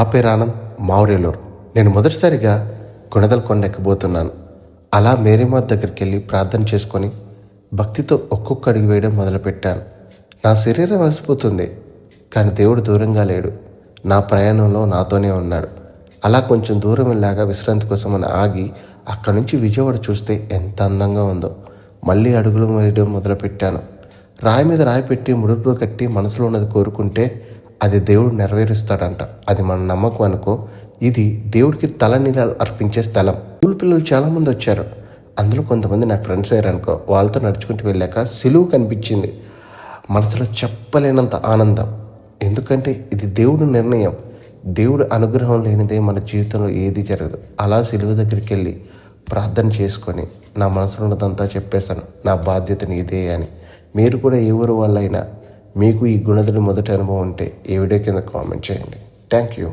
నా పేరు ఆనంద్, మావురేలూరు. నేను మొదటిసారిగా గుణదల కొండ ఎక్కబోతున్నాను. అలా మేరీమాత దగ్గరికి వెళ్ళి ప్రార్థన చేసుకొని భక్తితో ఒక్కొక్క అడుగు వేయడం మొదలుపెట్టాను. నా శరీరం అలసిపోతుంది, కానీ దేవుడు దూరంగా లేడు. నా ప్రయాణంలో నాతోనే ఉన్నాడు. అలా కొంచెం దూరం వెళ్ళాక విశ్రాంతి కోసం అని ఆగి అక్కడి నుంచి విజయవాడ చూస్తే ఎంత అందంగా ఉందో. మళ్ళీ అడుగులు వేయడం మొదలుపెట్టాను. రాయి మీద రాయి పెట్టి ముడుపులు కట్టి మనసులో ఉన్నది కోరుకుంటే అది దేవుడు నెరవేరుస్తాడంట. అది మన నమ్మకం అనుకో. ఇది దేవుడికి తలనీలాలు అర్పించే స్థలం. స్కూల్ పిల్లలు చాలామంది వచ్చారు. అందులో కొంతమంది నాకు ఫ్రెండ్స్ అయ్యారనుకో. వాళ్ళతో నడుచుకుంటూ వెళ్ళాక సిలువ కనిపించింది. మనసులో చెప్పలేనంత ఆనందం. ఎందుకంటే ఇది దేవుడి నిర్ణయం. దేవుడు అనుగ్రహం లేనిదే మన జీవితంలో ఏది జరగదు. అలా సిలువ దగ్గరికి వెళ్ళి ప్రార్థన చేసుకొని నా మనసులో ఉన్నదంతా చెప్పేశాను. నా బాధ్యత నీదే అని. మీరు కూడా ఏ ఊరు వాళ్ళైనా మీకు ఈ గుణదల మొదటి అనుభవం ఉంటే ఈ వీడియో కింద కామెంట్ చేయండి. Thank you.